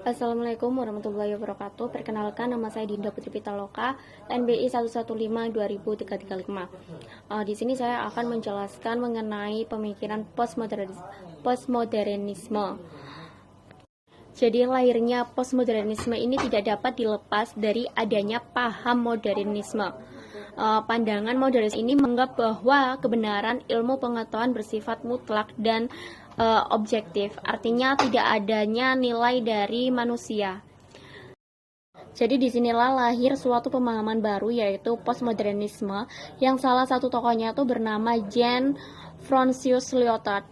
Assalamualaikum warahmatullahi wabarakatuh. Perkenalkan, nama saya Dinda Putri Pitaloka, NBI 115-2035. Di sini saya akan menjelaskan mengenai pemikiran postmodernisme. Jadi lahirnya postmodernisme ini tidak dapat dilepas dari adanya paham modernisme. Pandangan modernis ini menganggap bahwa kebenaran ilmu pengetahuan bersifat mutlak dan objektif, artinya tidak adanya nilai dari manusia. Jadi disinilah lahir suatu pemahaman baru, yaitu postmodernisme, yang salah satu tokohnya itu bernama Jean Francois Lyotard.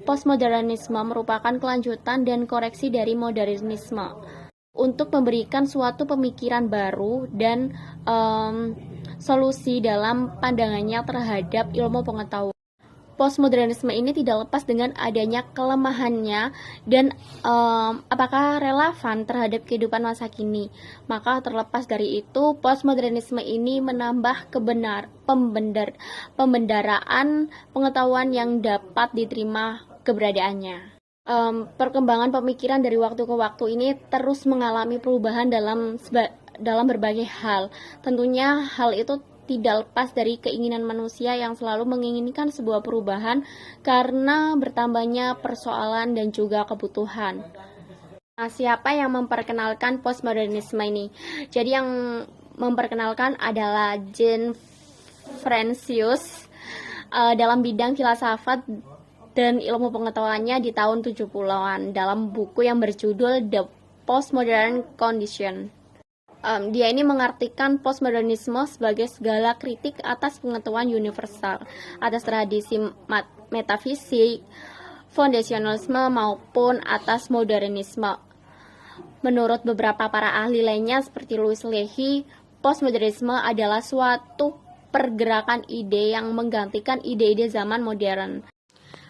Postmodernisme merupakan kelanjutan dan koreksi dari modernisme untuk memberikan suatu pemikiran baru dan solusi dalam pandangannya terhadap ilmu pengetahuan. Postmodernisme ini tidak lepas dengan adanya kelemahannya dan apakah relevan terhadap kehidupan masa kini. Maka terlepas dari itu, postmodernisme ini menambah pembendaraan pengetahuan yang dapat diterima keberadaannya. Perkembangan pemikiran dari waktu ke waktu ini terus mengalami perubahan dalam berbagai hal. Tentunya hal itu tidak lepas dari keinginan manusia yang selalu menginginkan sebuah perubahan karena bertambahnya persoalan dan juga kebutuhan. Nah, siapa yang memperkenalkan postmodernisme ini? Jadi yang memperkenalkan adalah Jean Francois dalam bidang filsafat dan ilmu pengetahuannya di tahun 70-an dalam buku yang berjudul The Postmodern Condition. Dia ini mengartikan postmodernisme sebagai segala kritik atas pengetahuan universal, atas tradisi metafisik, fondasionalisme maupun atas modernisme. Menurut beberapa para ahli lainnya seperti Louis Lehy, postmodernisme adalah suatu pergerakan ide yang menggantikan ide-ide zaman modern.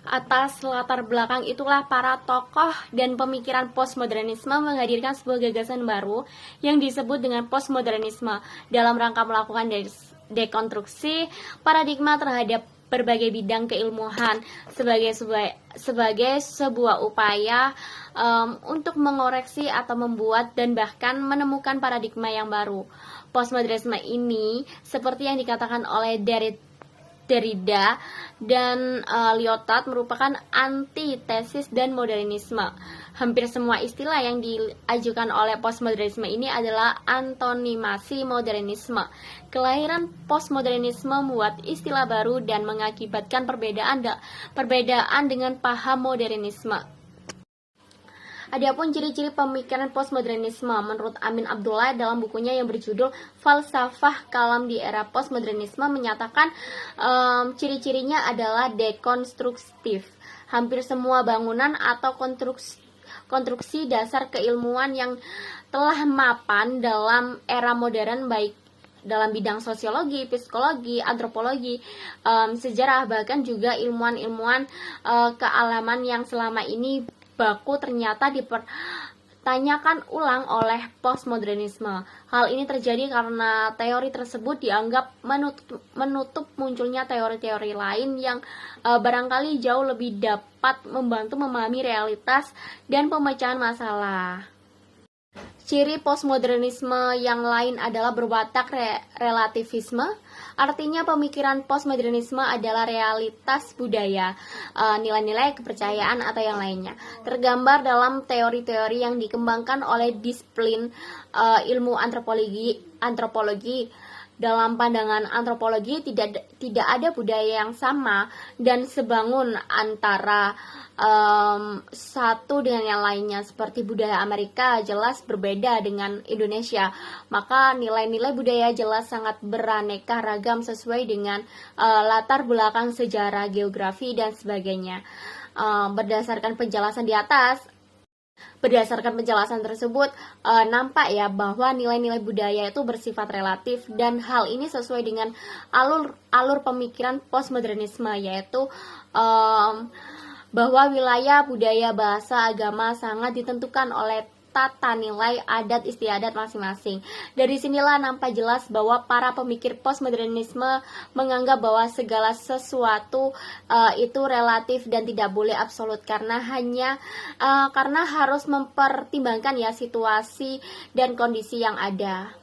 Atas latar belakang itulah para tokoh dan pemikiran postmodernisme menghadirkan sebuah gagasan baru yang disebut dengan postmodernisme dalam rangka melakukan dekonstruksi paradigma terhadap berbagai bidang keilmuan sebagai sebuah upaya untuk mengoreksi atau membuat dan bahkan menemukan paradigma yang baru. Postmodernisme ini seperti yang dikatakan oleh Derrida dan Lyotard merupakan antitesis dan modernisme. Hampir semua istilah yang diajukan oleh postmodernisme ini adalah antonimasi modernisme. Kelahiran postmodernisme membuat istilah baru dan mengakibatkan perbedaan dengan paham modernisme. Adapun ciri-ciri pemikiran postmodernisme menurut Amin Abdullah dalam bukunya yang berjudul Falsafah Kalam di Era Postmodernisme menyatakan ciri-cirinya adalah dekonstruktif. Hampir semua bangunan atau konstruksi dasar keilmuan yang telah mapan dalam era modern, baik dalam bidang sosiologi, psikologi, antropologi, sejarah, bahkan juga ilmuwan-ilmuwan kealaman yang selama ini baku ternyata dipertanyakan ulang oleh postmodernisme. Hal ini terjadi karena teori tersebut dianggap menutup munculnya teori-teori lain yang barangkali jauh lebih dapat membantu memahami realitas dan pemecahan masalah. Ciri postmodernisme yang lain adalah berwatak relativisme. Artinya pemikiran postmodernisme adalah realitas budaya, nilai-nilai kepercayaan atau yang lainnya, tergambar dalam teori-teori yang dikembangkan oleh disiplin ilmu antropologi. Dalam pandangan antropologi tidak ada budaya yang sama dan sebangun antara satu dengan yang lainnya. Seperti budaya Amerika jelas berbeda dengan Indonesia, maka nilai-nilai budaya jelas sangat beraneka ragam sesuai dengan latar belakang sejarah, geografi, dan sebagainya. Berdasarkan penjelasan tersebut, nampak ya bahwa nilai-nilai budaya itu bersifat relatif, dan hal ini sesuai dengan alur pemikiran postmodernisme, yaitu bahwa wilayah, budaya, bahasa, agama sangat ditentukan oleh tata nilai adat istiadat masing-masing. Dari sinilah nampak jelas bahwa para pemikir postmodernisme menganggap bahwa segala sesuatu itu relatif dan tidak boleh absolut, karena harus mempertimbangkan ya situasi dan kondisi yang ada.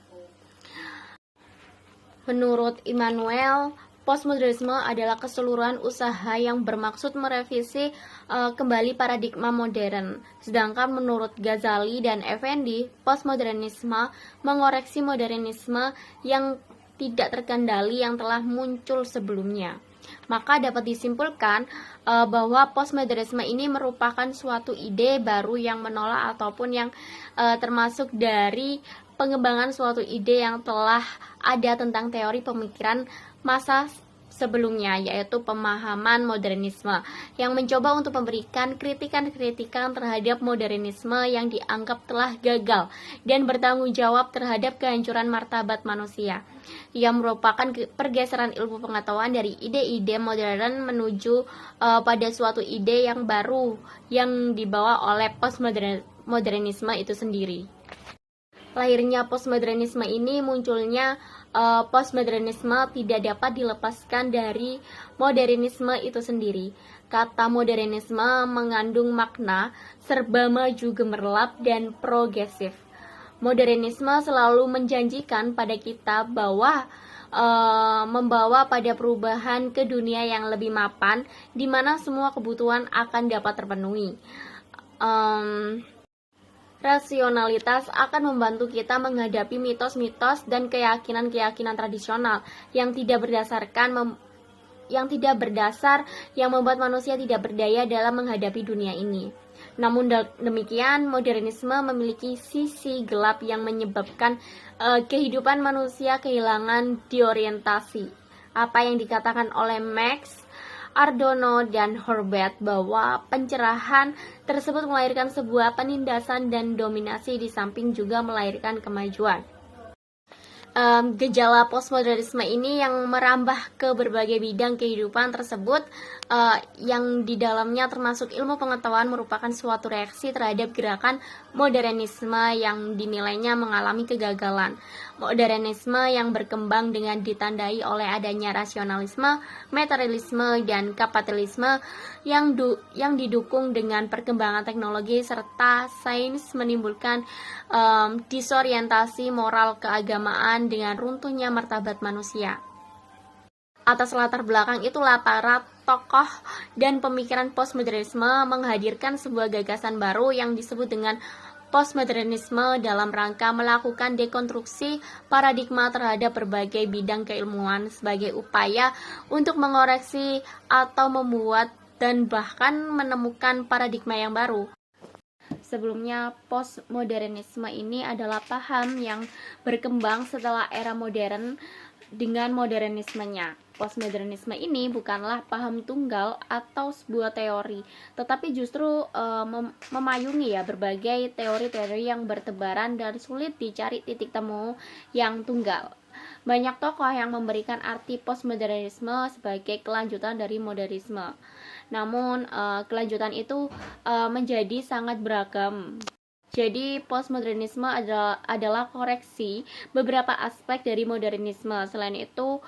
Menurut Immanuel, postmodernisme adalah keseluruhan usaha yang bermaksud merevisi kembali paradigma modern. Sedangkan menurut Ghazali dan Effendi, postmodernisme mengoreksi modernisme yang tidak terkendali yang telah muncul sebelumnya. Maka dapat disimpulkan bahwa postmodernisme ini merupakan suatu ide baru yang menolak ataupun yang termasuk dari pengembangan suatu ide yang telah ada tentang teori pemikiran masa sebelumnya, yaitu pemahaman modernisme, yang mencoba untuk memberikan kritikan-kritikan terhadap modernisme yang dianggap telah gagal dan bertanggung jawab terhadap kehancuran martabat manusia, yang merupakan pergeseran ilmu pengetahuan dari ide-ide modern menuju pada suatu ide yang baru yang dibawa oleh postmodernisme itu sendiri. Lahirnya postmodernisme ini munculnya postmodernisme tidak dapat dilepaskan dari modernisme itu sendiri. Kata modernisme mengandung makna serba maju, gemerlap, dan progresif. Modernisme selalu menjanjikan pada kita bahwa membawa pada perubahan ke dunia yang lebih mapan, di mana semua kebutuhan akan dapat terpenuhi. Rasionalitas akan membantu kita menghadapi mitos-mitos dan keyakinan-keyakinan tradisional yang tidak berdasar yang membuat manusia tidak berdaya dalam menghadapi dunia ini. Namun demikian, modernisme memiliki sisi gelap yang menyebabkan kehidupan manusia kehilangan diorientasi. Apa yang dikatakan oleh Max Ardono dan Horvath bahwa pencerahan tersebut melahirkan sebuah penindasan dan dominasi di samping juga melahirkan kemajuan. Gejala postmodernisme ini yang merambah ke berbagai bidang kehidupan tersebut, yang di dalamnya termasuk ilmu pengetahuan, merupakan suatu reaksi terhadap gerakan modernisme yang dinilainya mengalami kegagalan. Modernisme yang berkembang dengan ditandai oleh adanya rasionalisme, materialisme, dan kapitalisme yang didukung dengan perkembangan teknologi serta sains menimbulkan disorientasi moral keagamaan dengan runtuhnya martabat manusia. Atas latar belakang itulah para tokoh dan pemikiran postmodernisme menghadirkan sebuah gagasan baru yang disebut dengan postmodernisme dalam rangka melakukan dekonstruksi paradigma terhadap berbagai bidang keilmuan sebagai upaya untuk mengoreksi atau membuat dan bahkan menemukan paradigma yang baru. Sebelumnya, postmodernisme ini adalah paham yang berkembang setelah era modern dengan modernismenya. Postmodernisme ini bukanlah paham tunggal atau sebuah teori, tetapi justru memayungi ya berbagai teori-teori yang bertebaran dan sulit dicari titik temu yang tunggal. Banyak tokoh yang memberikan arti postmodernisme sebagai kelanjutan dari modernisme. Namun kelanjutan itu menjadi sangat beragam. Jadi postmodernisme adalah koreksi beberapa aspek dari modernisme. Selain itu,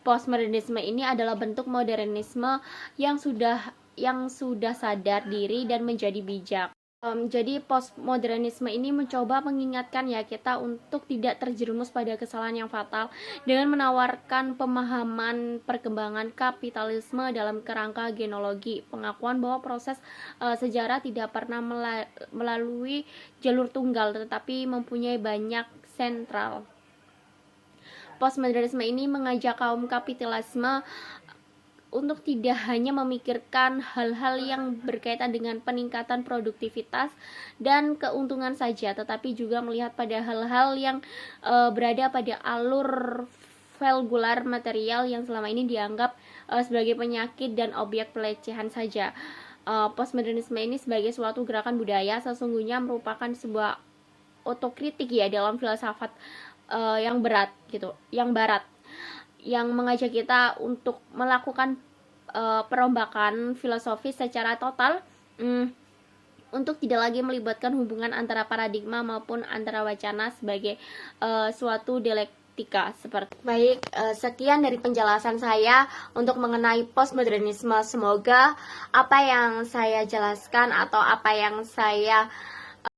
postmodernisme ini adalah bentuk modernisme yang sudah sadar diri dan menjadi bijak. Jadi postmodernisme ini mencoba mengingatkan ya kita untuk tidak terjerumus pada kesalahan yang fatal dengan menawarkan pemahaman perkembangan kapitalisme dalam kerangka genealogi, pengakuan bahwa proses sejarah tidak pernah melalui jalur tunggal tetapi mempunyai banyak sentral. Postmodernisme ini mengajak kaum kapitalisme untuk tidak hanya memikirkan hal-hal yang berkaitan dengan peningkatan produktivitas dan keuntungan saja, tetapi juga melihat pada hal-hal yang berada pada alur valvular material yang selama ini dianggap sebagai penyakit dan objek pelecehan saja. Postmodernisme ini sebagai suatu gerakan budaya sesungguhnya merupakan sebuah otokritik ya dalam filsafat yang barat, yang mengajak kita untuk melakukan perombakan filosofis secara total untuk tidak lagi melibatkan hubungan antara paradigma maupun antara wacana sebagai suatu dialektika seperti. Baik, sekian dari penjelasan saya untuk mengenai postmodernisme. Semoga apa yang saya jelaskan atau apa yang saya